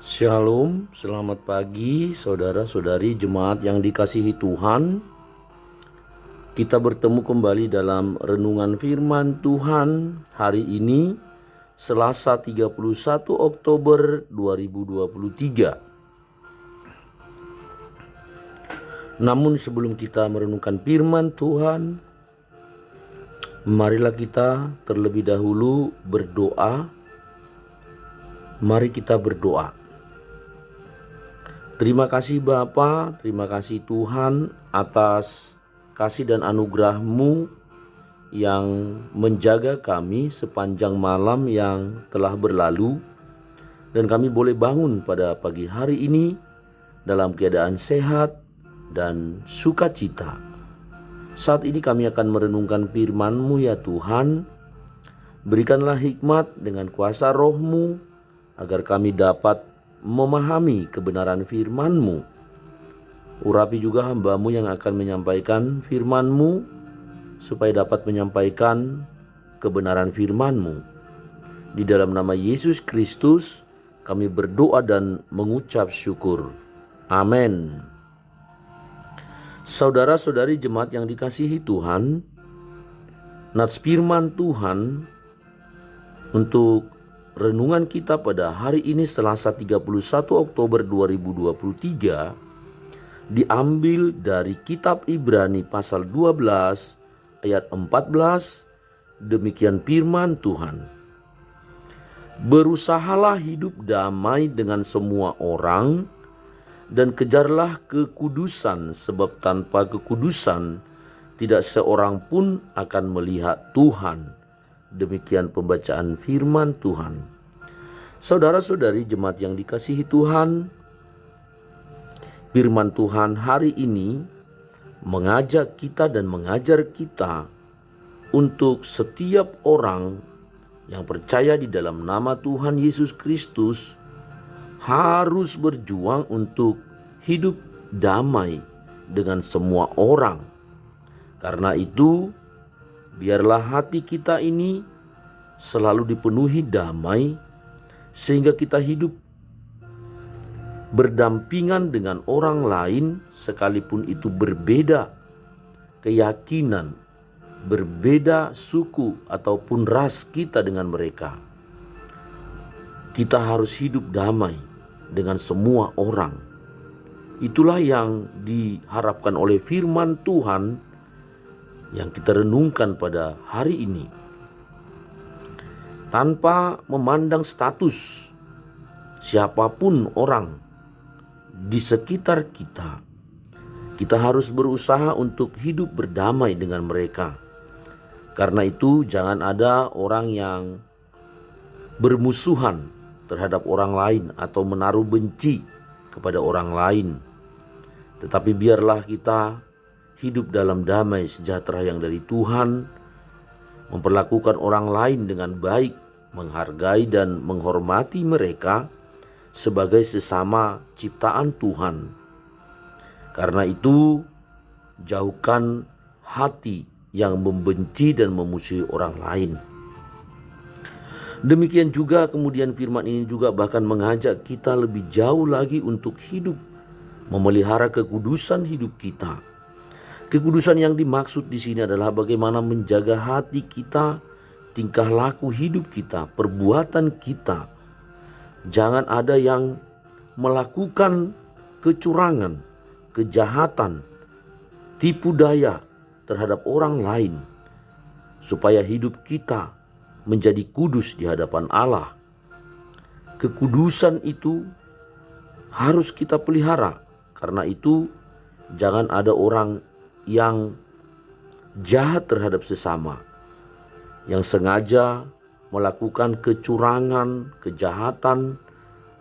Shalom, selamat pagi saudara-saudari jemaat yang dikasihi Tuhan. Kita bertemu kembali dalam renungan firman Tuhan hari ini, Selasa 31 Oktober 2023. Namun sebelum kita merenungkan firman Tuhan, marilah kita terlebih dahulu berdoa. Mari kita berdoa. Terima kasih Bapa, terima kasih Tuhan atas kasih dan anugerah-Mu yang menjaga kami sepanjang malam yang telah berlalu, dan kami boleh bangun pada pagi hari ini dalam keadaan sehat dan sukacita. Saat ini kami akan merenungkan firman-Mu ya Tuhan. Berikanlah hikmat dengan kuasa Roh-Mu agar kami dapat memahami kebenaran firman-Mu. Urapi juga hamba-Mu yang akan menyampaikan firman-Mu, supaya dapat menyampaikan kebenaran firman-Mu. Di dalam nama Yesus Kristus kami berdoa dan mengucap syukur. Amin. Saudara-saudari jemaat yang dikasihi Tuhan, nats firman Tuhan untuk renungan kita pada hari ini Selasa 31 Oktober 2023 diambil dari kitab Ibrani pasal 12 ayat 14. Demikian firman Tuhan. Berusahalah hidup damai dengan semua orang dan kejarlah kekudusan, sebab tanpa kekudusan tidak seorang pun akan melihat Tuhan. Demikian pembacaan firman Tuhan. Saudara-saudari jemaat yang dikasihi Tuhan, firman Tuhan hari ini mengajak kita dan mengajar kita untuk setiap orang yang percaya di dalam nama Tuhan Yesus Kristus harus berjuang untuk hidup damai dengan semua orang. Karena itu, biarlah hati kita ini selalu dipenuhi damai, sehingga kita hidup berdampingan dengan orang lain sekalipun itu berbeda keyakinan, berbeda suku ataupun ras kita dengan mereka. Kita harus hidup damai dengan semua orang. Itulah yang diharapkan oleh firman Tuhan yang kita renungkan pada hari ini. Tanpa memandang status siapapun orang di sekitar kita, kita harus berusaha untuk hidup berdamai dengan mereka. Karena itu jangan ada orang yang bermusuhan terhadap orang lain atau menaruh benci kepada orang lain. Tetapi biarlah kita hidup dalam damai sejahtera yang dari Tuhan, memperlakukan orang lain dengan baik, menghargai dan menghormati mereka sebagai sesama ciptaan Tuhan. Karena itu, jauhkan hati yang membenci dan memusuhi orang lain. Demikian juga kemudian firman ini juga bahkan mengajak kita lebih jauh lagi untuk hidup, memelihara kekudusan hidup kita. Kekudusan yang dimaksud di sini adalah bagaimana menjaga hati kita, tingkah laku hidup kita, perbuatan kita. Jangan ada yang melakukan kecurangan, kejahatan, tipu daya terhadap orang lain, supaya hidup kita menjadi kudus di hadapan Allah. Kekudusan itu harus kita pelihara. Karena itu jangan ada orang yang jahat terhadap sesama, yang sengaja melakukan kecurangan, kejahatan,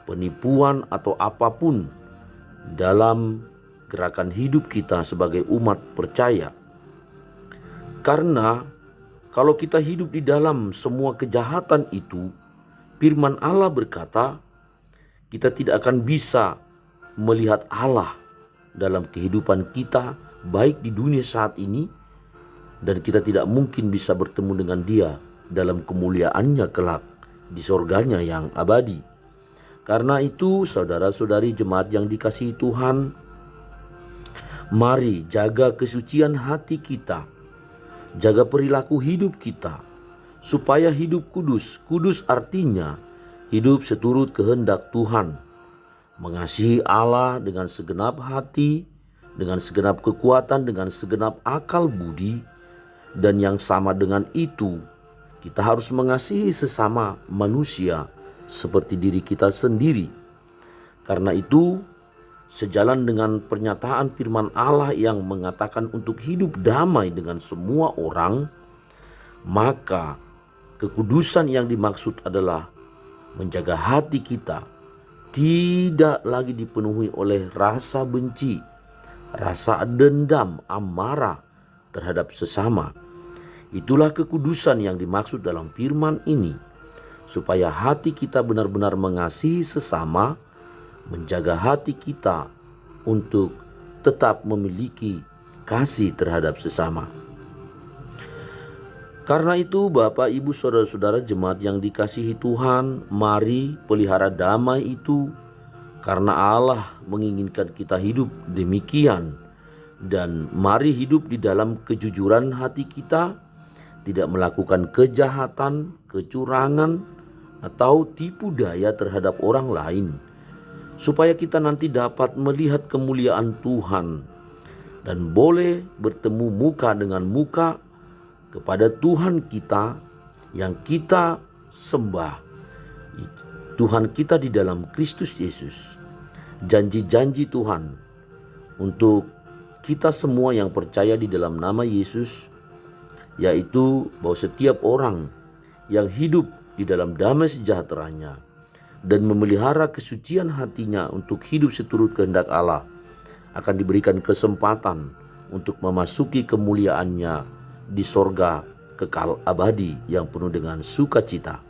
penipuan atau apapun dalam gerakan hidup kita sebagai umat percaya. Karena kalau kita hidup di dalam semua kejahatan itu, firman Allah berkata, kita tidak akan bisa melihat Allah dalam kehidupan kita, baik di dunia saat ini, dan kita tidak mungkin bisa bertemu dengan Dia dalam kemuliaannya kelak di sorganya yang abadi. Karena itu, saudara-saudari jemaat yang dikasihi Tuhan, mari jaga kesucian hati kita, jaga perilaku hidup kita, supaya hidup kudus. Kudus artinya hidup seturut kehendak Tuhan, mengasihi Allah dengan segenap hati, dengan segenap kekuatan, dengan segenap akal budi. Dan yang sama dengan itu, kita harus mengasihi sesama manusia seperti diri kita sendiri. Karena itu, sejalan dengan pernyataan firman Allah yang mengatakan untuk hidup damai dengan semua orang, maka kekudusan yang dimaksud adalah menjaga hati kita tidak lagi dipenuhi oleh rasa benci, rasa dendam, amarah terhadap sesama. Itulah kekudusan yang dimaksud dalam firman ini, supaya hati kita benar-benar mengasihi sesama, menjaga hati kita untuk tetap memiliki kasih terhadap sesama. Karena itu, Bapak, Ibu, Saudara-saudara jemaat yang dikasihi Tuhan, mari pelihara damai itu, karena Allah menginginkan kita hidup demikian. Dan mari hidup di dalam kejujuran hati kita, tidak melakukan kejahatan, kecurangan, atau tipu daya terhadap orang lain, supaya kita nanti dapat melihat kemuliaan Tuhan dan boleh bertemu muka dengan muka kepada Tuhan kita yang kita sembah, Tuhan kita di dalam Kristus Yesus. Janji-janji Tuhan untuk kita semua yang percaya di dalam nama Yesus, yaitu bahwa setiap orang yang hidup di dalam damai sejahteranya dan memelihara kesucian hatinya untuk hidup seturut kehendak Allah, akan diberikan kesempatan untuk memasuki kemuliaannya di sorga kekal abadi yang penuh dengan sukacita.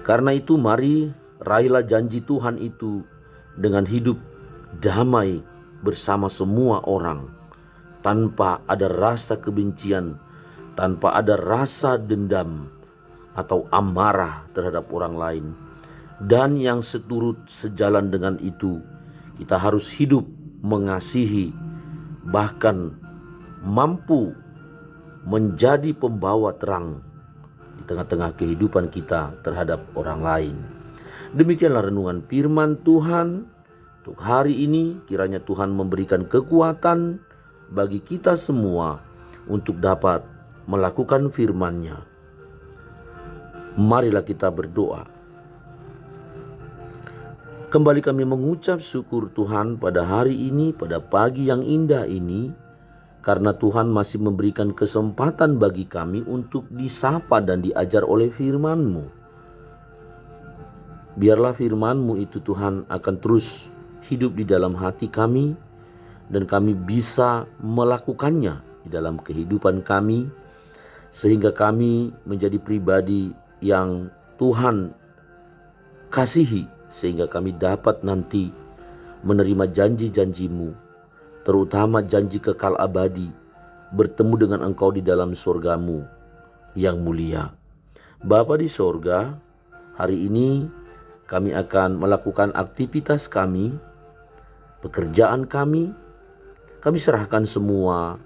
Karena itu, mari raihlah janji Tuhan itu dengan hidup damai bersama semua orang, tanpa ada rasa kebencian, tanpa ada rasa dendam atau amarah terhadap orang lain. Dan yang sejalan dengan itu, kita harus hidup mengasihi, bahkan mampu menjadi pembawa terang di tengah-tengah kehidupan kita terhadap orang lain. Demikianlah renungan firman Tuhan untuk hari ini. Kiranya Tuhan memberikan kekuatan bagi kita semua untuk dapat melakukan firman-Nya. Marilah kita berdoa. Kembali kami mengucap syukur Tuhan pada hari ini, pada pagi yang indah ini, karena Tuhan masih memberikan kesempatan bagi kami untuk disapa dan diajar oleh firman-Mu. Biarlah firman-Mu itu Tuhan akan terus hidup di dalam hati kami, dan kami bisa melakukannya di dalam kehidupan kami, sehingga kami menjadi pribadi yang Tuhan kasihi, sehingga kami dapat nanti menerima janji-janji-Mu, terutama janji kekal abadi, bertemu dengan Engkau di dalam surga-Mu yang mulia. Bapa di sorga, hari ini kami akan melakukan aktivitas kami, pekerjaan kami serahkan semua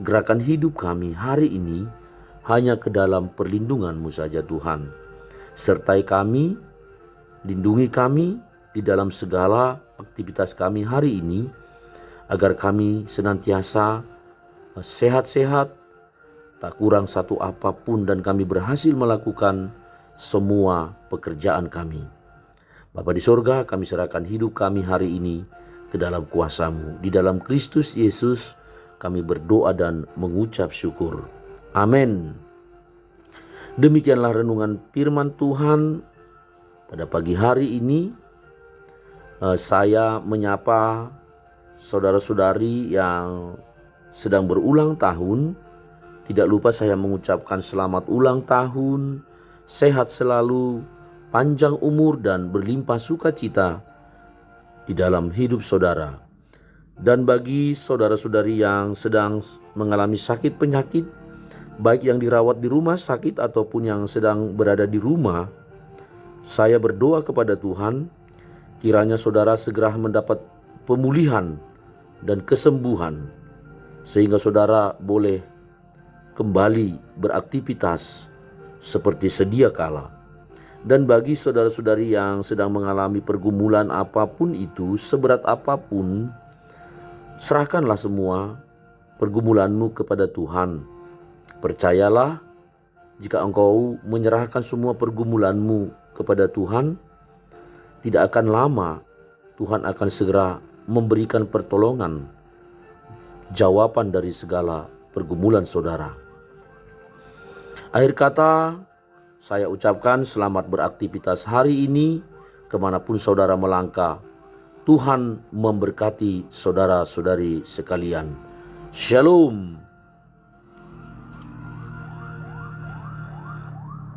gerakan hidup kami hari ini hanya ke dalam perlindungan-Mu saja Tuhan. Sertai kami, lindungi kami di dalam segala aktivitas kami hari ini, agar kami senantiasa sehat-sehat, tak kurang satu apapun, dan kami berhasil melakukan semua pekerjaan kami. Bapa di sorga, kami serahkan hidup kami hari ini ke dalam kuasa-Mu. Di dalam Kristus Yesus kami berdoa dan mengucap syukur. Amin. Demikianlah renungan firman Tuhan pada pagi hari ini. Saya menyapa saudara-saudari yang sedang berulang tahun. Tidak lupa saya mengucapkan selamat ulang tahun, sehat selalu, panjang umur dan berlimpah sukacita di dalam hidup saudara. Dan bagi saudara-saudari yang sedang mengalami sakit penyakit, baik yang dirawat di rumah sakit ataupun yang sedang berada di rumah, Saya berdoa kepada Tuhan, kiranya saudara segera mendapat pemulihan dan kesembuhan, sehingga saudara boleh kembali beraktivitas seperti sedia kala. Dan bagi saudara-saudari yang sedang mengalami pergumulan apapun itu, seberat apapun, serahkanlah semua pergumulanmu kepada Tuhan. Percayalah, jika engkau menyerahkan semua pergumulanmu kepada Tuhan, tidak akan lama Tuhan akan segera memberikan pertolongan, jawaban dari segala pergumulan saudara. Akhir kata, saya ucapkan selamat beraktivitas hari ini, kemanapun saudara melangkah. Tuhan memberkati saudara-saudari sekalian. Shalom.